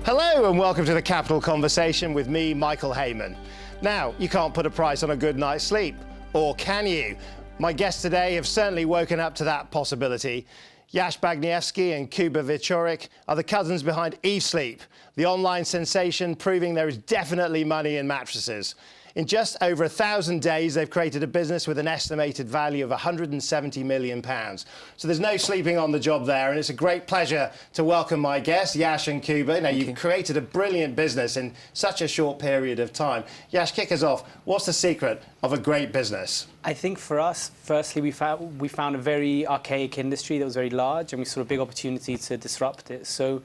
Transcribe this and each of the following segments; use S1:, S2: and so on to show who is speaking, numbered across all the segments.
S1: Hello and welcome to the Capital Conversation with me, Michael Hayman. Now, you can't put a price on a good night's sleep, or can you? My guests today have certainly woken up to that possibility. Jas Bagniewski and Kuba Wieczorek are the cousins behind Eve Sleep, the online sensation proving there is definitely money in mattresses. In just over 1,000 days, they've created a business with an estimated value of £170 million. So there's no sleeping on the job there, and it's a great pleasure to welcome my guests, Jas and Kuba. Now, you've created a brilliant business in such a short period of time. Jas, kick us off. What's the secret of a great business?
S2: I think for us, firstly, we found a very archaic industry that was very large, and we saw a big opportunity to disrupt it. So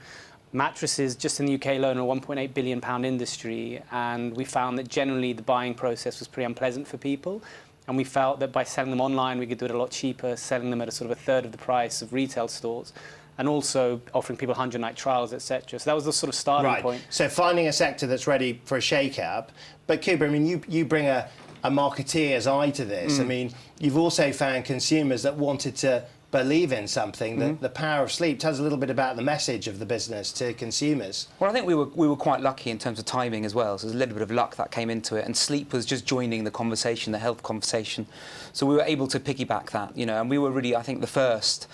S2: mattresses, just in the UK alone, are a £1.8 billion industry, and we found that generally the buying process was pretty unpleasant for people, and we felt that by selling them online we could do it a lot cheaper, selling them at a sort of a third of the price of retail stores, and also offering people 100-night trials, etc. So that was the sort of starting point.
S1: So finding a sector that's ready for a shake-up. But Kuba, I mean, you bring a marketeer's eye to this. I mean, you've also found consumers that wanted to believe in something, the power of sleep. Tell us a little bit about the message of the business to consumers.
S3: Well, I think we were quite lucky in terms of timing as well, so there's a little bit of luck that came into it, and sleep was just joining the conversation, the health conversation. So we were able to piggyback that, you know, and we were really, I think, the first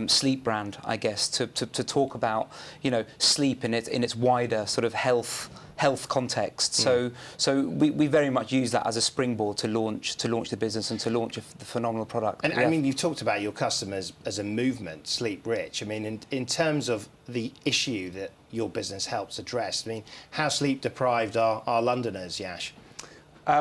S3: sleep brand, I guess, to talk about, you know, sleep in its wider sort of health context. So we very much use that as a springboard to launch the business and to launch the phenomenal product.
S1: And I mean, you've talked about your customers as a movement, sleep rich. I mean, in terms of the issue that your business helps address, I mean, how sleep deprived are Londoners, Jas?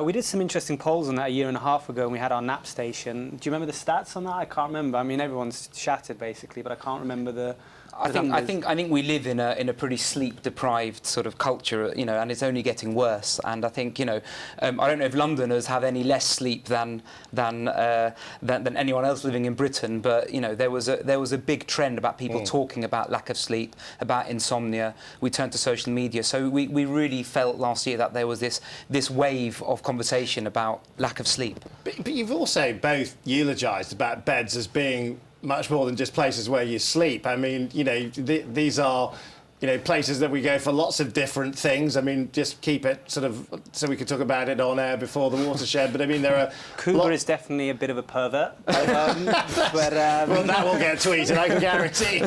S2: We did some interesting polls on that a year and a half ago, and we had our nap station. Do you remember the stats on that? I can't remember. I mean, everyone's shattered basically, but I can't remember the.
S3: I think we live in a pretty sleep-deprived sort of culture, you know, and it's only getting worse. And I think, you know, I don't know if Londoners have any less sleep than anyone else living in Britain, but you know, there was a big trend about people talking about lack of sleep, about insomnia. We turned to social media, so we really felt last year that there was this wave of conversation about lack of sleep.
S1: But you've also both eulogised about beds as being much more than just places where you sleep. I mean, you know, these are, you know, places that we go for lots of different things. I mean, just keep it sort of so we could talk about it on air before the watershed. But I mean, there are.
S2: Kuba is definitely a bit of a pervert.
S1: Well, that will get tweeted, I can guarantee.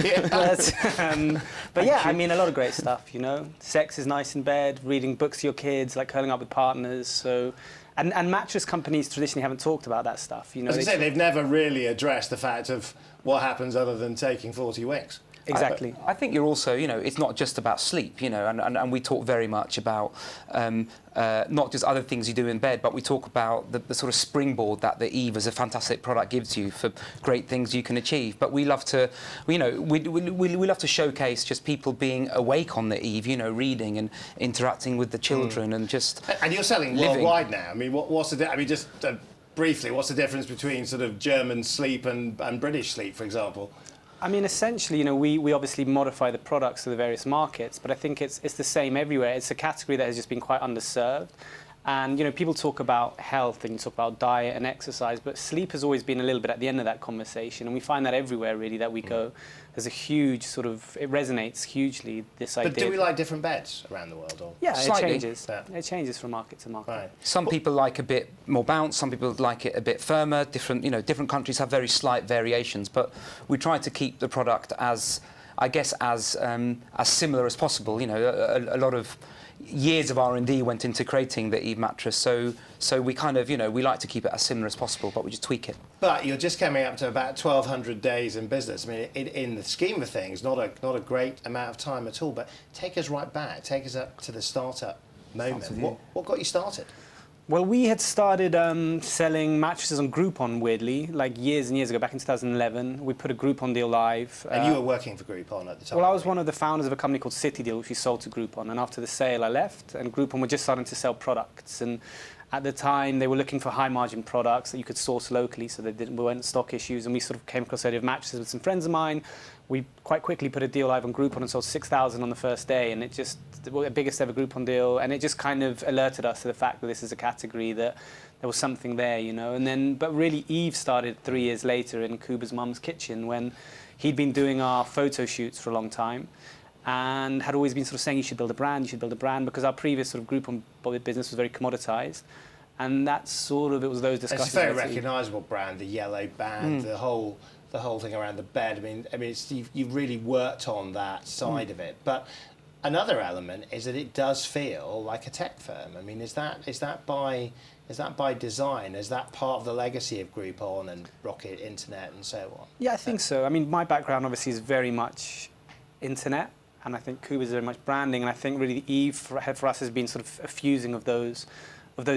S2: But yeah, I mean, a lot of great stuff. You know, sex is nice in bed, reading books to your kids, like curling up with partners. So. And mattress companies traditionally haven't talked about that stuff. You know,
S1: as I say, they've never really addressed the fact of what happens other than taking 40 winks.
S2: Exactly.
S3: I think you're also, you know, it's not just about sleep, you know, and we talk very much about not just other things you do in bed, but we talk about the sort of springboard that the Eve as a fantastic product gives you for great things you can achieve. But we love to, you know, we love to showcase just people being awake on the Eve, you know, reading and interacting with the children and just.
S1: And you're selling worldwide now. I mean, what's the? I mean, just briefly, what's the difference between sort of German sleep and British sleep, for example?
S2: I mean, essentially, you know, we obviously modify the products to the various markets, but I think it's the same everywhere. It's a category that has just been quite underserved. And, you know, people talk about health and you talk about diet and exercise, but sleep has always been a little bit at the end of that conversation. And we find that everywhere, really, that we go. There's a huge sort of, it resonates hugely, this idea.
S1: But do we like different beds around the world? Or?
S2: Yeah,
S3: slightly.
S2: It changes. Yeah. It changes from market to market.
S1: Right.
S3: Some people like a bit more bounce, some people like it a bit firmer. Different countries have very slight variations, but we try to keep the product as, I guess, as similar as possible. You know, a lot of years of R&D went into creating the Eve mattress, so we kind of, you know, we like to keep it as similar as possible, but we just tweak it.
S1: But you're just coming up to about 1,200 days in business. I mean, in the scheme of things, not a great amount of time at all. But take us right back. Take us up to the startup moment. What got you started?
S2: Well, we had started selling mattresses on Groupon, weirdly, like years and years ago, back in 2011. We put a Groupon deal live.
S1: And you were working for Groupon at the time?
S2: Well, I was one of the founders of a company called City Deal, which we sold to Groupon. And after the sale, I left, and Groupon were just starting to sell products. And at the time, they were looking for high-margin products that you could source locally, so we weren't stock issues. And we sort of came across the idea of mattresses with some friends of mine. We quite quickly put a deal live on Groupon and sold 6,000 on the first day, and it just the biggest ever Groupon deal, and it just kind of alerted us to the fact that this is a category that there was something there, you know. And then, but really, Eve started 3 years later in Kuba's mum's kitchen when he'd been doing our photo shoots for a long time. and had always been sort of saying you should build a brand, because our previous sort of Groupon business was very commoditized. And that's sort of, it was those discussions.
S1: It's a very recognisable brand, the yellow band, the whole thing around the bed. I mean, you've really worked on that side of it. But another element is that it does feel like a tech firm. I mean, is that by design? Is that part of the legacy of Groupon and Rocket Internet and so on?
S2: Yeah, I think so. I mean, my background obviously is very much internet, and I think Kuba is very much branding, and I think really Eve for us has been sort of a fusing of those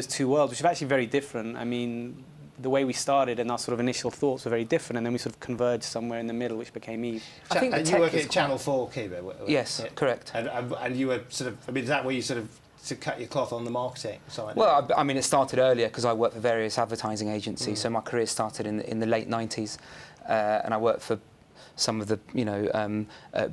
S2: two worlds, which are actually very different. I mean, the way we started and our sort of initial thoughts were very different, and then we sort of converged somewhere in the middle, which became Eve.
S1: And you work at Channel 4, Kuba?
S3: Yes, correct.
S1: And you were sort of, I mean, is that where you sort of to cut your cloth on the marketing side?
S3: Well, I mean, it started earlier because I worked for various advertising agencies, so my career started in the late 90s, and I worked for some of the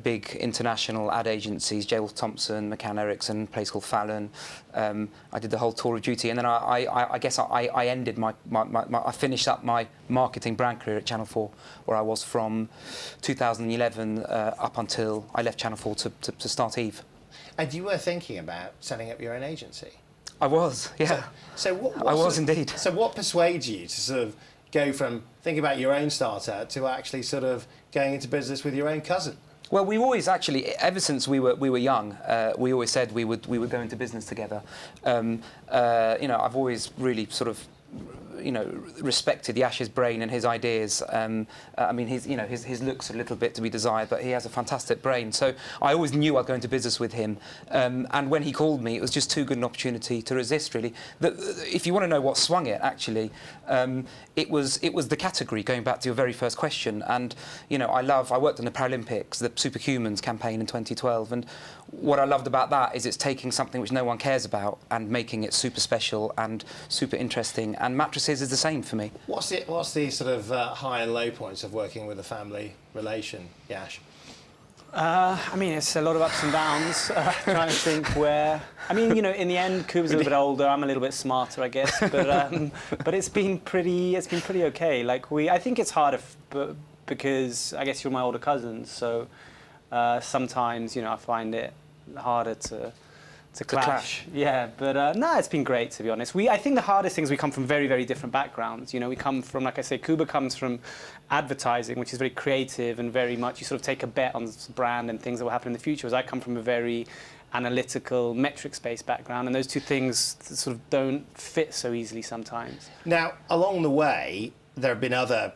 S3: big international ad agencies, J. Thompson, McCann Erickson, a place called Fallon. I did the whole tour of duty, and then I guess I ended I finished up my marketing brand career at Channel 4, where I was from 2011 up until I left Channel 4 to start Eve.
S1: And you were thinking about setting up your own agency?
S3: I was, yeah.
S1: So
S3: I was indeed.
S1: So what persuades you to sort of go from thinking about your own startup to actually sort of going into business with your own cousin?
S3: Well, we always actually, ever since we were young, we always said we would go into business together. I've always really sort of respected Yash's brain and his ideas. I mean, his looks are a little bit to be desired, but he has a fantastic brain. So I always knew I'd go into business with him. And when he called me, it was just too good an opportunity to resist, really. If you want to know what swung it, actually, it was the category, going back to your very first question. And, I worked on the Paralympics, the Superhumans campaign in 2012. And what I loved about that is it's taking something which no one cares about and making it super special and super interesting. And mattresses is the same for me.
S1: What's the sort of high and low points of working with a family relation, Yash?
S2: I mean, it's a lot of ups and downs. Trying to think where. I mean, in the end, Kuba's a little bit older. I'm a little bit smarter, I guess. But it's been pretty okay. I think it's harder because I guess you're my older cousins, so sometimes I find it harder to clash. Yeah, but no, it's been great, to be honest. I think the hardest thing is we come from very, very different backgrounds. We come from, like I say, Kuba comes from advertising, which is very creative and very much you sort of take a bet on this brand and things that will happen in the future. Whereas I come from a very analytical, metrics-based background, and those two things sort of don't fit so easily sometimes.
S1: Now, along the way, there have been other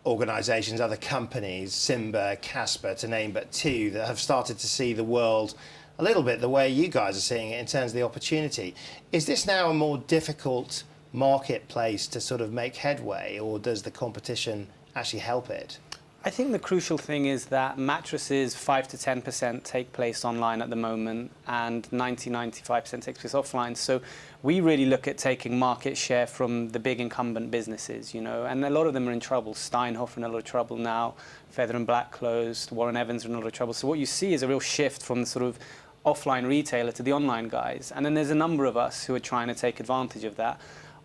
S1: organisations, other companies, Simba, Casper, to name but two, that have started to see the world a little bit the way you guys are seeing it in terms of the opportunity. Is this now a more difficult marketplace to sort of make headway, or does the competition actually help it?
S2: I think the crucial thing is that mattresses 5 to 10% take place online at the moment, and 95% takes place offline. So we really look at taking market share from the big incumbent businesses, and a lot of them are in trouble. Steinhoff are in a lot of trouble now, Feather and Black closed, Warren Evans are in a lot of trouble. So what you see is a real shift from the sort of offline retailer to the online guys. And then there's a number of us who are trying to take advantage of that.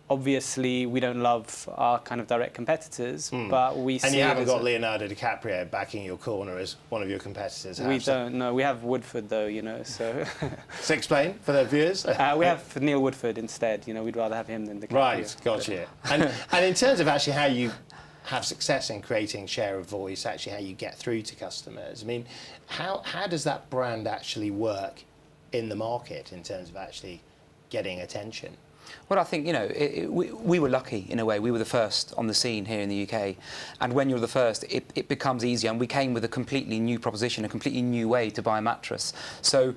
S2: Obviously, we don't love our kind of direct competitors, but we see.
S1: And you haven't got Leonardo DiCaprio backing your corner as one of your competitors,
S2: We don't, no. We have Woodford, though, so...
S1: So explain for the viewers.
S2: We have Neil Woodford instead, we'd rather have him than DiCaprio.
S1: Right, gotcha. And in terms of actually how you have success in creating share of voice, actually how you get through to customers, I mean, how does that brand actually work in the market in terms of actually getting attention?
S3: Well, I think, we were lucky in a way. We were the first on the scene here in the UK. And when you're the first, it becomes easier. And we came with a completely new proposition, a completely new way to buy a mattress. So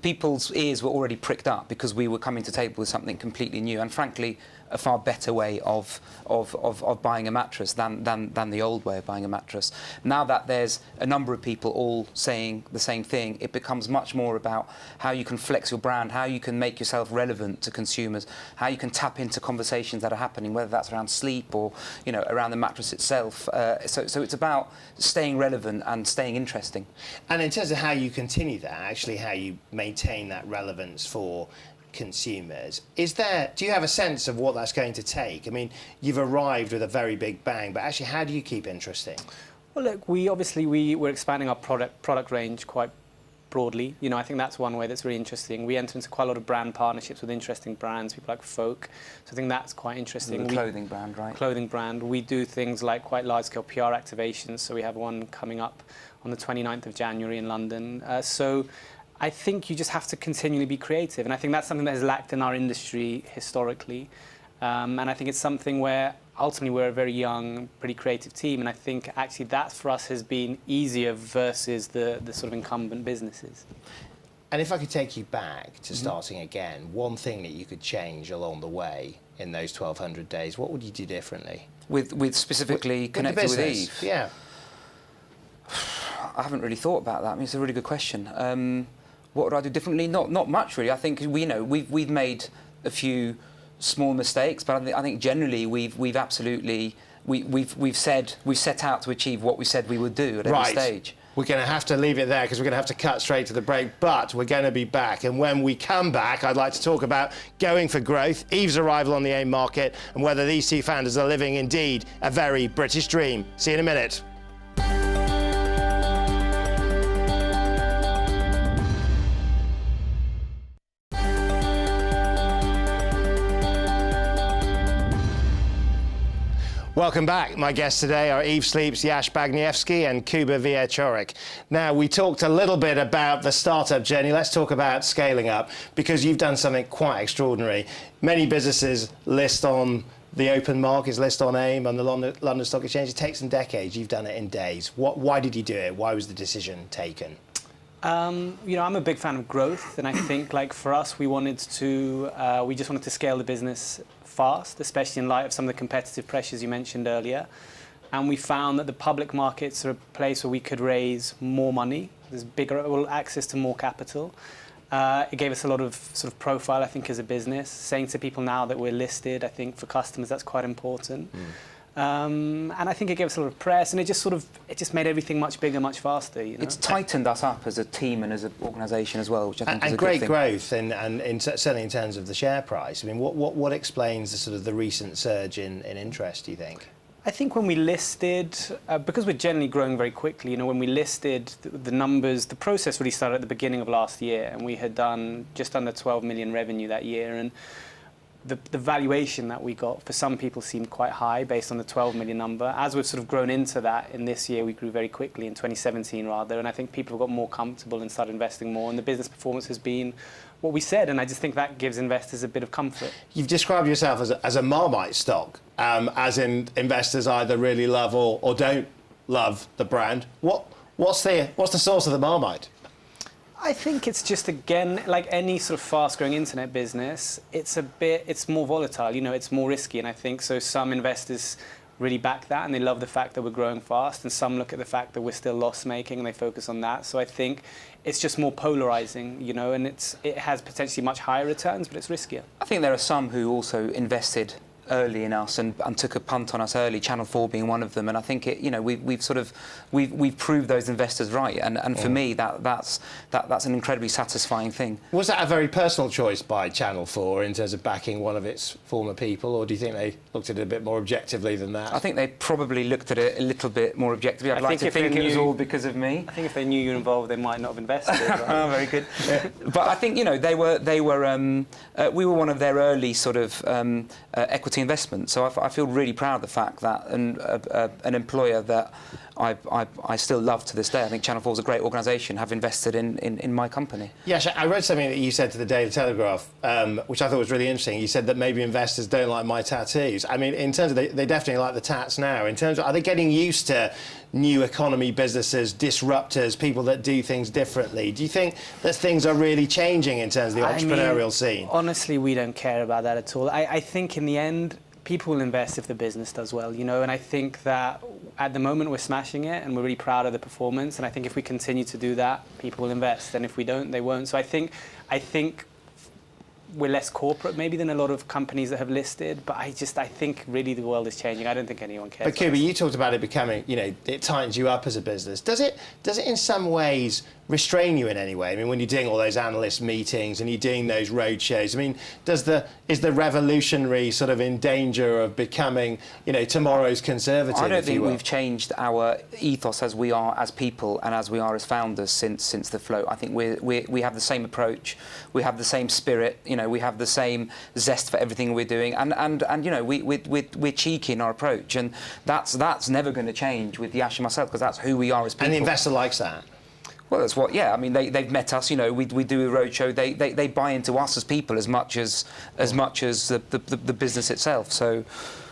S3: people's ears were already pricked up because we were coming to table with something completely new. And frankly, a far better way of buying a mattress than the old way of buying a mattress. Now that there's a number of people all saying the same thing, it becomes much more about how you can flex your brand, how you can make yourself relevant to consumers, how you can tap into conversations that are happening, whether that's around sleep or around the mattress itself. So it's about staying relevant and staying interesting.
S1: And in terms of how you continue that, actually how you maintain that relevance for consumers, do you have a sense of what that's going to take? I mean, you've arrived with a very big bang, but actually how do you keep interesting?
S2: Well, look, we're expanding our product range quite broadly. You know, I think that's one way that's really interesting. We enter into quite a lot of brand partnerships with interesting brands, people like Folk. So I think that's quite interesting.
S3: The clothing brand, right?
S2: Clothing brand. We do things like quite large-scale PR activations. So we have one coming up on the 29th of January in London. So I think you just have to continually be creative. And I think that's something that has lacked in our industry historically. And I think it's something where ultimately we're a very young, pretty creative team. And I think actually that for us has been easier versus the sort of incumbent businesses.
S1: And if I could take you back to starting again, one thing that you could change along the way in those 1,200 days, what would you do differently?
S3: With specifically connected with Eve?
S1: Yeah.
S3: I haven't really thought about that. I mean, it's a really good question. What would I do differently? Not much, really. I think we've made a few small mistakes, but I think generally we've absolutely set out to achieve what we said we would do at every stage.
S1: We're going to have to leave it there because we're going to have to cut straight to the break, but we're going to be back. And when we come back, I'd like to talk about going for growth, Eve's arrival on the AIM market, and whether these two founders are living indeed a very British dream. See you in a minute. Welcome back. My guests today are Eve Sleep's Jas Bagniewski and Kuba Wieczorek. Now, we talked a little bit about the startup journey. Let's talk about scaling up, because you've done something quite extraordinary. Many businesses list on the open markets, list on AIM, on the London Stock Exchange. It takes them decades. You've done it in days. Why did you do it? Why was the decision taken?
S2: You know, I'm a big fan of growth, and I think, like, for us, we just wanted to scale the business fast, especially in light of some of the competitive pressures you mentioned earlier. And we found that the public markets are a place where we could raise more money. There's bigger access to more capital. It gave us a lot of sort of profile, I think, as a business. Saying to people now that we're listed, I think for customers that's quite important. And I think it gave us a lot of press, and it just made everything much bigger, much faster. You know?
S3: It's tightened us up as a team and as an organisation as well, which I think is a good
S1: great
S3: thing.
S1: growth, and certainly in terms of the share price. I mean, what explains the recent surge in interest, do you think?
S2: I think when we listed, because we're generally growing very quickly, you know, when we listed, the numbers, the process really started at the beginning of last year, and we had done just under 12 million revenue that year, and the valuation that we got for some people seemed quite high based on the 12 million number. As we've sort of grown into that in this year, we grew very quickly, in 2017 rather, and I think people have got more comfortable and started investing more, and the business performance has been what we said, and I just think that gives investors a bit of comfort.
S1: You've described yourself as a Marmite stock, as in investors either really love or don't love the brand. What's the source of the Marmite?
S2: I think it's just, again, like any sort of fast-growing internet business, it's more volatile, you know, it's more risky, and I think so some investors really back that, and they love the fact that we're growing fast, and some look at the fact that we're still loss-making, and they focus on that. So I think it's just more polarizing, you know, and it has potentially much higher returns, but it's riskier.
S3: I think there are some who also invested early in us and took a punt on us early, Channel 4 being one of them, and I think we've proved those investors right, and for me that's an incredibly satisfying thing.
S1: Was that a very personal choice by Channel 4 in terms of backing one of its former people, or do you think they looked at it a bit more objectively than that?
S3: I think they probably looked at it a little bit more objectively. I'd like to think it was all because of me.
S2: I think if they knew you were involved, they might not have invested. Right?
S3: Oh, very good. But I think, you know, we were one of their early sort of equity investment. So I feel really proud of the fact that an employer that I still love to this day, I think Channel 4 is a great organisation, have invested in my company. Yes,
S1: I read something that you said to the Daily Telegraph, which I thought was really interesting. You said that maybe investors don't like my tattoos. I mean, in terms of, they definitely like the tats now. In terms of, are they getting used to new economy businesses, disruptors, people that do things differently? Do you think that things are really changing in terms of the entrepreneurial scene?
S2: Honestly, we don't care about that at all. I think in the end, people will invest if the business does well, you know, and I think that at the moment we're smashing it and we're really proud of the performance, and I think if we continue to do that, people will invest, and if we don't, they won't. So I think we're less corporate maybe than a lot of companies that have listed, but I think really the world is changing. I don't think anyone cares.
S1: But Kuba, you talked about it becoming, you know, it tightens you up as a business. Does it in some ways restrain you in any way? I mean, when you're doing all those analyst meetings and you're doing those road shows, I mean, is the revolutionary sort of in danger of becoming, you know, tomorrow's conservative?
S3: I don't think we've changed our ethos as we are as people and as we are as founders since the float. I think we have the same approach, we have the same spirit, you know, we have the same zest for everything we're doing, and you know, we're cheeky in our approach, and that's never going to change with Jas and myself, because that's who we are as people.
S1: And the investor likes that.
S3: Well, that's what. Yeah, I mean, they've met us. You know, we do a roadshow. They buy into us as people as much as the business itself. So,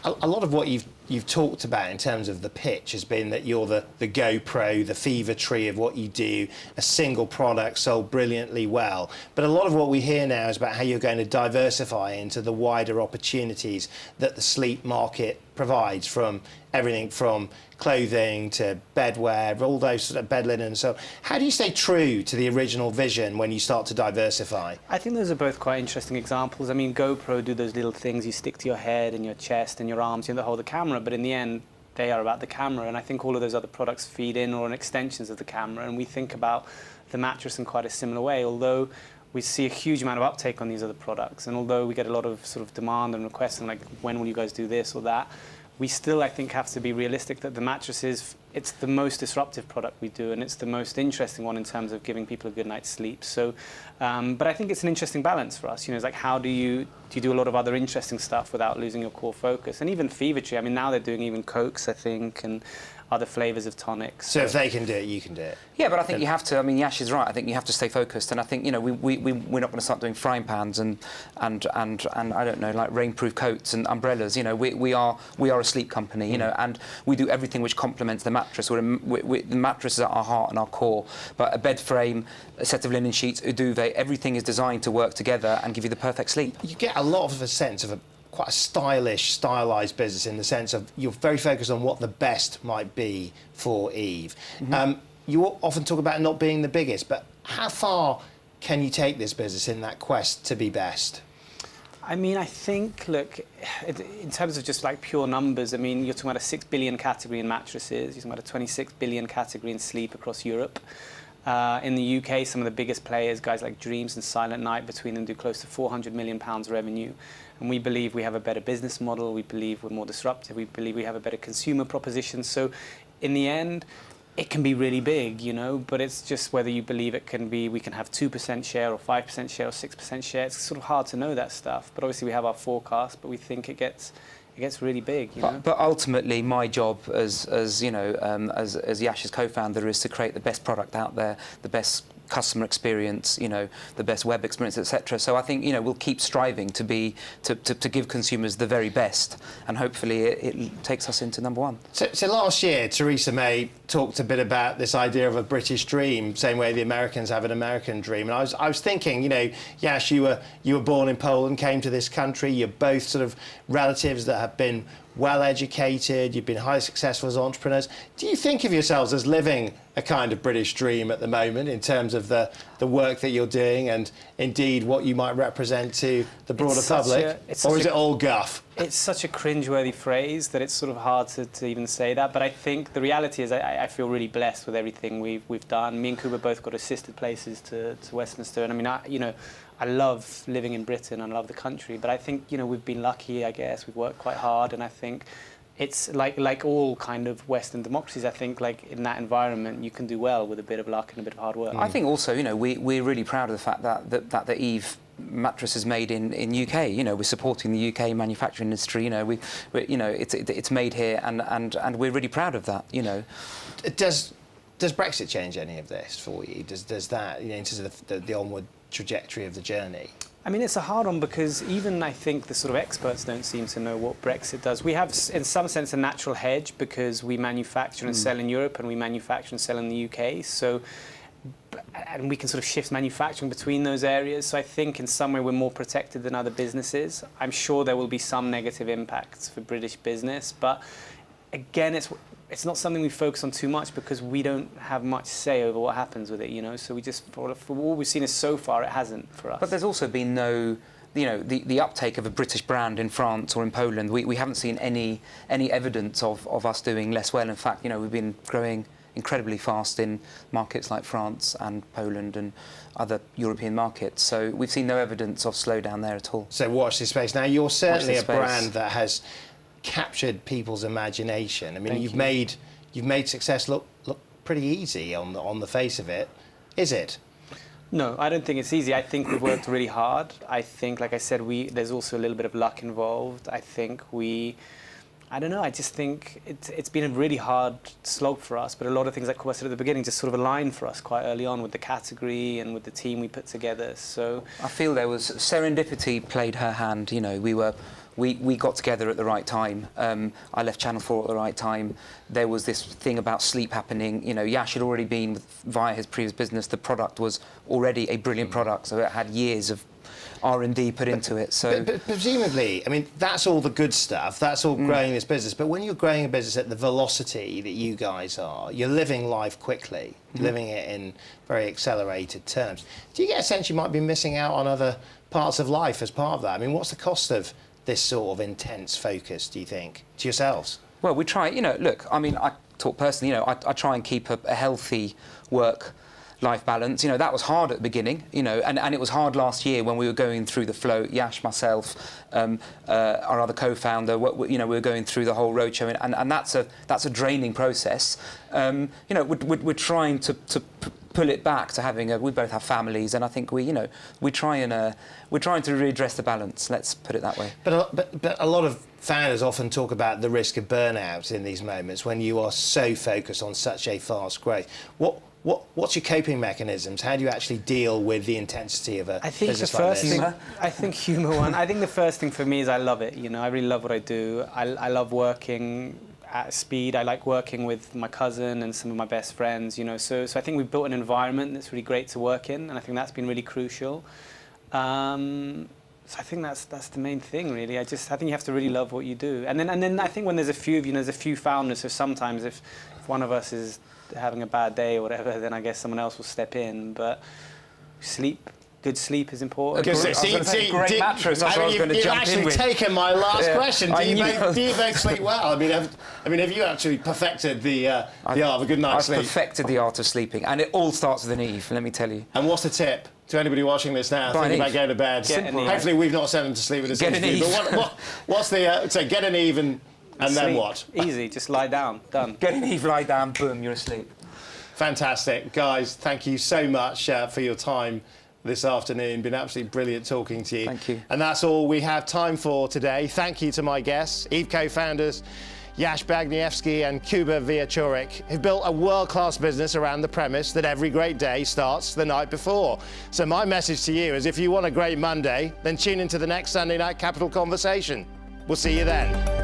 S1: a lot of what you've talked about in terms of the pitch has been that you're the GoPro, the fever tree of what you do, a single product sold brilliantly well. But a lot of what we hear now is about how you're going to diversify into the wider opportunities that the sleep market provides, from everything from clothing to bedwear, all those sort of bed linen. So how do you stay true to the original vision when you start to diversify?
S2: I think those are both quite interesting examples. I mean, GoPro do those little things you stick to your head and your chest and your arms, you know, that hold the camera, but in the end, they are about the camera. And I think all of those other products feed in or are extensions of the camera. And we think about the mattress in quite a similar way, although we see a huge amount of uptake on these other products. And although we get a lot of sort of demand and requests and like, when will you guys do this or that? We still, I think, have to be realistic that the mattress it's the most disruptive product we do, and it's the most interesting one in terms of giving people a good night's sleep. So, but I think it's an interesting balance for us. You know, it's like, how do you do a lot of other interesting stuff without losing your core focus? And even Fever Tree, I mean, now they're doing even Cokes, I think, and other flavours of tonics.
S1: So if they can do it, you can do it.
S3: Yeah, but I think you have to. I mean, Jas is right. I think you have to stay focused, and I think, you know, we're not going to start doing frying pans and I don't know, like rainproof coats and umbrellas. You know, we are a sleep company. You know, and we do everything which complements the mattress. The mattress is at our heart and our core. But a bed frame, a set of linen sheets, a duvet, everything is designed to work together and give you the perfect sleep.
S1: You get a lot of a sense of quite a stylised business, in the sense of you're very focused on what the best might be for Eve. Mm-hmm. You often talk about not being the biggest, but how far can you take this business in that quest to be best?
S2: I mean, I think, look, in terms of just like pure numbers, I mean, you're talking about a 6 billion category in mattresses, you're talking about a 26 billion category in sleep across Europe. In the UK, some of the biggest players, guys like Dreams and Silent Night, between them do close to £400 million revenue. And we believe we have a better business model, we believe we're more disruptive, we believe we have a better consumer proposition. So in the end, it can be really big, you know, but it's just whether you believe it can be, we can have 2% share or 5% share or 6% share. It's sort of hard to know that stuff. But obviously we have our forecast, but we think it gets really big, you know.
S3: But ultimately, my job as you know, as Jas's co-founder, is to create the best product out there, the best customer experience, you know, the best web experience, etc. So I think, you know, we'll keep striving to give consumers the very best, and hopefully it takes us into number one.
S1: So last year, Theresa May talked a bit about this idea of a British dream, same way the Americans have an American dream. And I was thinking, you know, Jas, you were born in Poland, came to this country. You're both sort of relatives that have been well educated, you've been highly successful as entrepreneurs. Do you think of yourselves as living a kind of British dream at the moment, in terms of the work that you're doing and indeed what you might represent to the broader public? Or is it all guff?
S2: It's such a cringeworthy phrase that it's sort of hard to even say that. But I think the reality is I feel really blessed with everything we've done. Me and Kuba both got assisted places to Westminster. And I mean, I love living in Britain and I love the country, but I think, you know, we've been lucky, I guess. We've worked quite hard, and I think it's like all kind of Western democracies. I think, like, in that environment, you can do well with a bit of luck and a bit of hard work.
S3: I think also, you know, we're really proud of the fact that the Eve mattress is made in UK. You know, we're supporting the UK manufacturing industry. You know, it's made here, and we're really proud of that. You know,
S1: does Brexit change any of this for you? Does that, you know, in terms of the onward trajectory of the journey?
S2: I mean, it's a hard one, because even I think the sort of experts don't seem to know what Brexit does. We have, in some sense, a natural hedge, because we manufacture and sell in Europe, and we manufacture and sell in the UK. So, and we can sort of shift manufacturing between those areas. So I think in some way we're more protected than other businesses. I'm sure there will be some negative impacts for British business, but again, it's not something we focus on too much, because we don't have much say over what happens with it, you know. So we just, for what we've seen is so far, it hasn't for us.
S3: But there's also been no, you know, the uptake of a British brand in France or in Poland. We haven't seen any evidence of us doing less well. In fact, you know, we've been growing incredibly fast in markets like France and Poland and other European markets. So we've seen no evidence of slowdown there at all.
S1: So watch this space. Now, you're certainly a
S3: this space.
S1: brand that has captured people's imagination. I mean,
S2: Thank
S1: you've
S2: you.
S1: made success look pretty easy on the face of it. Is it?
S2: No, I don't think it's easy. I think we've worked really hard. I think, like I said, there's also a little bit of luck involved. I don't know, I just think it's been a really hard slog for us, but a lot of things, like Kuba said at the beginning, just sort of aligned for us quite early on with the category and with the team we put together. So
S3: I feel there was serendipity played her hand. You know, we got together at the right time. I left Channel 4 at the right time. There was this thing about sleep happening. You know, Yash had already been via his previous business. The product was already a brilliant product, so it had years of R&D put into it. So
S1: but presumably, I mean, that's all the good stuff. That's all growing this business. But when you're growing a business at the velocity that you guys are, you're living life quickly, living it in very accelerated terms. Do you get a sense you might be missing out on other parts of life as part of that? I mean, what's the cost of this sort of intense focus, do you think, to yourselves?
S3: Well, we try, you know, look, I mean, I talk personally, you know, I try and keep a healthy work-life balance. You know, that was hard at the beginning, you know, and it was hard last year when we were going through the flow, Yash, myself, our other co-founder, you know, we were going through the whole roadshow, and that's a draining process. You know, we're trying to pull it back to having we both have families, and I think we're trying to readdress the balance. Let's put it that way.
S1: But a lot of founders often talk about the risk of burnout in these moments when you are so focused on such a fast growth. What's your coping mechanisms? How do you actually deal with the intensity of a business like this?
S2: I think humour one. I think the first thing for me is I love it. You know, I really love what I do. I love working at speed. I like working with my cousin and some of my best friends. You know, so I think we've built an environment that's really great to work in, and I think that's been really crucial. So I think that's the main thing, really. I think you have to really love what you do. And then I think when there's a few of you, there's a few founders. So sometimes if one of us is having a bad day or whatever, then I guess someone else will step in. But good sleep is important.
S3: Great mattress. That's what I was going to jump in with.
S1: You've actually taken my last question. Do you both sleep well? I mean, have you actually perfected the art of a good night's sleep?
S3: I've perfected the art of sleeping, and it all starts with an Eve. Let me tell you.
S1: And what's the tip to anybody watching this now thinking about going to bed? Hopefully, we've not sent them to sleep with us.
S3: Get an Eve.
S1: But what's the so get an Eve and then what?
S2: Easy, just lie down. Done.
S3: Get an Eve, lie down, boom, you're asleep.
S1: Fantastic, guys. Thank you so much for your time this afternoon. Been absolutely brilliant talking to you.
S3: Thank you.
S1: And that's all we have time for today. Thank you to my guests, Eve co-founders Jas Bagniewski and Kuba Wieczorek, who've built a world-class business around the premise that every great day starts the night before. So my message to you is, if you want a great Monday, then tune into the next Sunday Night Capital Conversation. We'll see you then.